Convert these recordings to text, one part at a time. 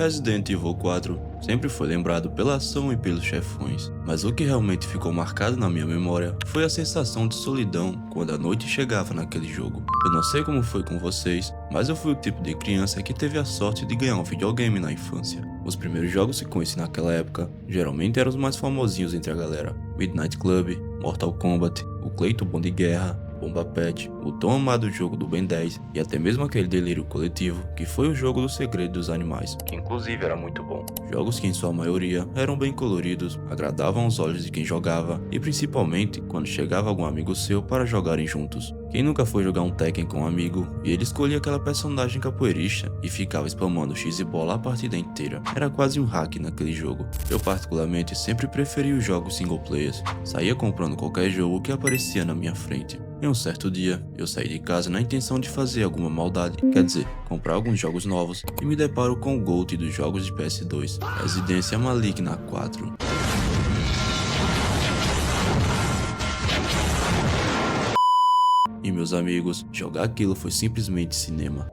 Resident Evil 4 sempre foi lembrado pela ação e pelos chefões, mas o que realmente ficou marcado na minha memória foi a sensação de solidão quando a noite chegava naquele jogo. Eu não sei como foi com vocês, mas eu fui o tipo de criança que teve a sorte de ganhar um videogame na infância. Os primeiros jogos que conheci naquela época geralmente eram os mais famosinhos entre a galera: Midnight Club, Mortal Kombat, o Clayton Bom de Guerra, Bomba Pet, o tão amado jogo do Ben 10 e até mesmo aquele delírio coletivo que foi o jogo do Segredo dos Animais, que inclusive era muito bom. Jogos que em sua maioria eram bem coloridos, agradavam aos olhos de quem jogava e principalmente quando chegava algum amigo seu para jogarem juntos. Quem nunca foi jogar um Tekken com um amigo e ele escolhia aquela personagem capoeirista e ficava spamando X e bola a partida inteira? Era quase um hack naquele jogo. Eu particularmente sempre preferi os jogos single players, saía comprando qualquer jogo que aparecia na minha frente. Em um certo dia, eu saí de casa na intenção de fazer alguma maldade, quer dizer, comprar alguns jogos novos, e me deparo com o GOAT dos jogos de PS2, Residência Maligna 4. E meus amigos, jogar aquilo foi simplesmente cinema.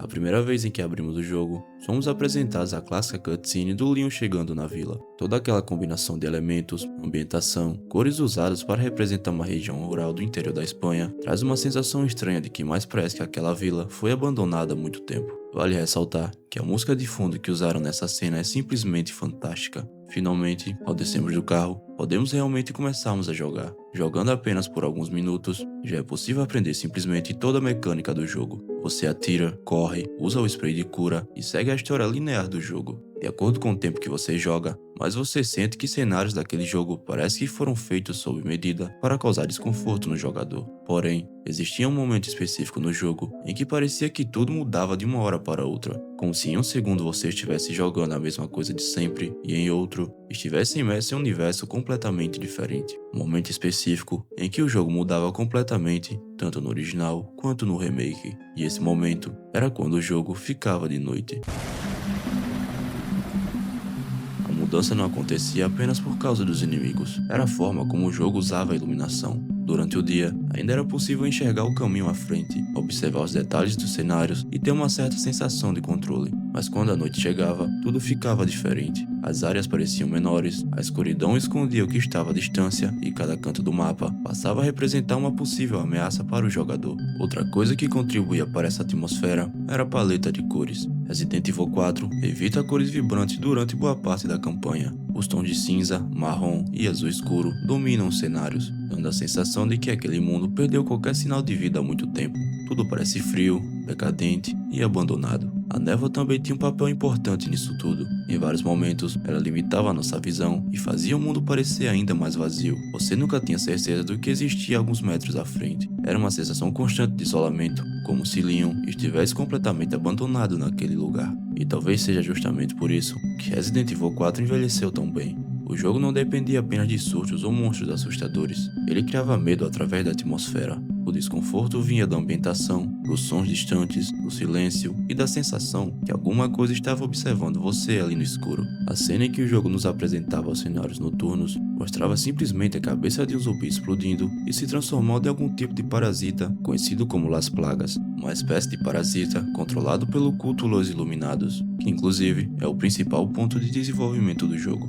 A primeira vez em que abrimos o jogo, somos apresentados à clássica cutscene do Leon chegando na vila. Toda aquela combinação de elementos, ambientação, cores usadas para representar uma região rural do interior da Espanha traz uma sensação estranha de que mais parece que aquela vila foi abandonada há muito tempo. Vale ressaltar que a música de fundo que usaram nessa cena é simplesmente fantástica. Finalmente, ao descermos do carro, podemos realmente começarmos a jogar. Jogando apenas por alguns minutos, já é possível aprender simplesmente toda a mecânica do jogo. Você atira, corre, usa o spray de cura e segue a história linear do jogo. De acordo com o tempo que você joga, mas você sente que cenários daquele jogo parece que foram feitos sob medida para causar desconforto no jogador. Porém, existia um momento específico no jogo em que parecia que tudo mudava de uma hora para outra, como se em um segundo você estivesse jogando a mesma coisa de sempre e em outro, estivesse imerso em um universo completamente diferente. Um momento específico em que o jogo mudava completamente, tanto no original quanto no remake, e esse momento era quando o jogo ficava de noite. A mudança não acontecia apenas por causa dos inimigos, era a forma como o jogo usava a iluminação. Durante o dia, ainda era possível enxergar o caminho à frente, observar os detalhes dos cenários e ter uma certa sensação de controle. Mas quando a noite chegava, tudo ficava diferente. As áreas pareciam menores, a escuridão escondia o que estava à distância e cada canto do mapa passava a representar uma possível ameaça para o jogador. Outra coisa que contribuía para essa atmosfera era a paleta de cores. Resident Evil 4 evita cores vibrantes durante boa parte da campanha. Os tons de cinza, marrom e azul escuro dominam os cenários, dando a sensação de que aquele mundo perdeu qualquer sinal de vida há muito tempo. Tudo parece frio, decadente e abandonado. A névoa também tinha um papel importante nisso tudo. Em vários momentos, ela limitava a nossa visão e fazia o mundo parecer ainda mais vazio. Você nunca tinha certeza do que existia alguns metros à frente. Era uma sensação constante de isolamento, como se Leon estivesse completamente abandonado naquele lugar. E talvez seja justamente por isso que Resident Evil 4 envelheceu tão bem. O jogo não dependia apenas de sustos ou monstros assustadores. Ele criava medo através da atmosfera. O desconforto vinha da ambientação, dos sons distantes, do silêncio e da sensação que alguma coisa estava observando você ali no escuro. A cena em que o jogo nos apresentava os cenários noturnos mostrava simplesmente a cabeça de um zumbi explodindo e se transformando em algum tipo de parasita conhecido como Las Plagas, uma espécie de parasita controlado pelo culto Los Iluminados, que inclusive é o principal ponto de desenvolvimento do jogo.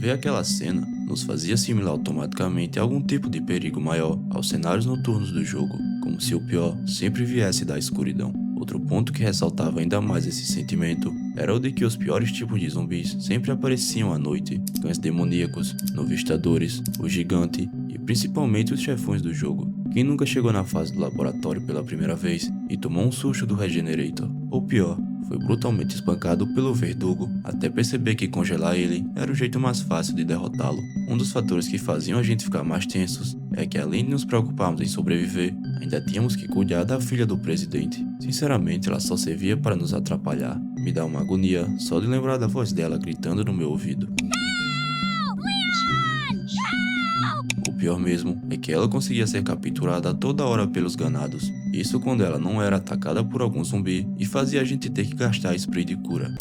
Ver aquela cena nos fazia assimilar automaticamente algum tipo de perigo maior aos cenários noturnos do jogo, como se o pior sempre viesse da escuridão. Outro ponto que ressaltava ainda mais esse sentimento era o de que os piores tipos de zumbis sempre apareciam à noite: cães demoníacos, novistadores, o gigante e principalmente os chefões do jogo. Quem nunca chegou na fase do laboratório pela primeira vez e tomou um susto do Regenerator? Ou pior, foi brutalmente espancado pelo Verdugo até perceber que congelar ele era o jeito mais fácil de derrotá-lo. Um dos fatores que faziam a gente ficar mais tensos é que, além de nos preocuparmos em sobreviver, ainda tínhamos que cuidar da filha do presidente. Sinceramente, ela só servia para nos atrapalhar. Me dá uma agonia só de lembrar da voz dela gritando no meu ouvido. Leon! pior mesmo é que ela conseguia ser capturada a toda hora pelos ganados. Isso quando ela não era atacada por algum zumbi e fazia a gente ter que gastar spray de cura.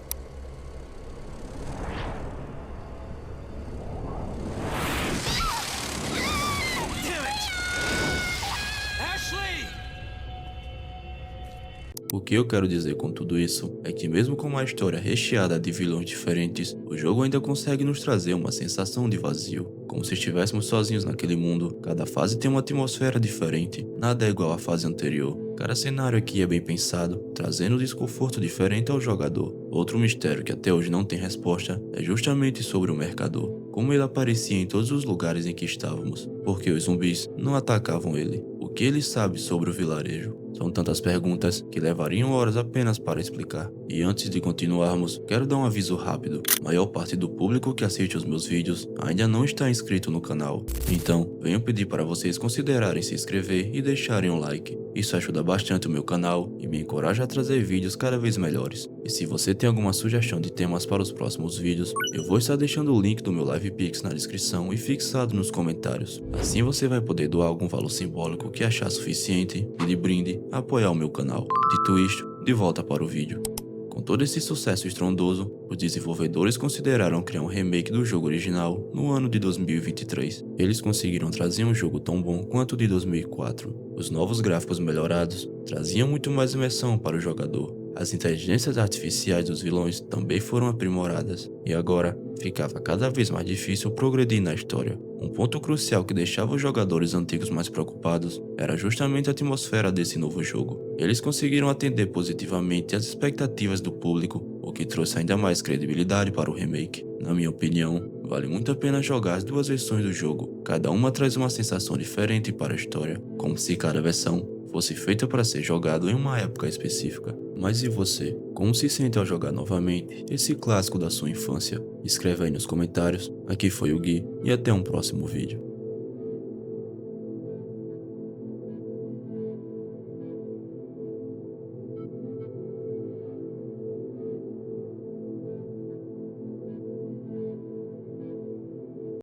O que eu quero dizer com tudo isso é que mesmo com uma história recheada de vilões diferentes, o jogo ainda consegue nos trazer uma sensação de vazio, como se estivéssemos sozinhos naquele mundo. Cada fase tem uma atmosfera diferente, nada é igual à fase anterior. Cada cenário aqui é bem pensado, trazendo um desconforto diferente ao jogador. Outro mistério que até hoje não tem resposta é justamente sobre o mercador, como ele aparecia em todos os lugares em que estávamos, porque os zumbis não atacavam ele. O que ele sabe sobre o vilarejo? São tantas perguntas que levariam horas apenas para explicar. E antes de continuarmos, quero dar um aviso rápido. A maior parte do público que assiste os meus vídeos ainda não está inscrito no canal. Então, venho pedir para vocês considerarem se inscrever e deixarem um like. Isso ajuda bastante o meu canal e me encoraja a trazer vídeos cada vez melhores. E se você tem alguma sugestão de temas para os próximos vídeos, eu vou estar deixando o link do meu LivePix na descrição e fixado nos comentários. Assim você vai poder doar algum valor simbólico que achar suficiente e de brinde apoiar o meu canal. Dito isto, de volta para o vídeo. Com todo esse sucesso estrondoso, os desenvolvedores consideraram criar um remake do jogo original no ano de 2023. Eles conseguiram trazer um jogo tão bom quanto o de 2004. Os novos gráficos melhorados traziam muito mais imersão para o jogador. As inteligências artificiais dos vilões também foram aprimoradas, e agora ficava cada vez mais difícil progredir na história. Um ponto crucial que deixava os jogadores antigos mais preocupados era justamente a atmosfera desse novo jogo. Eles conseguiram atender positivamente às expectativas do público, o que trouxe ainda mais credibilidade para o remake. Na minha opinião, vale muito a pena jogar as duas versões do jogo. Cada uma traz uma sensação diferente para a história, como se cada versão fosse feita para ser jogado em uma época específica. Mas e você? Como se sente ao jogar novamente esse clássico da sua infância? Escreva aí nos comentários. Aqui foi o Gui e até um próximo vídeo.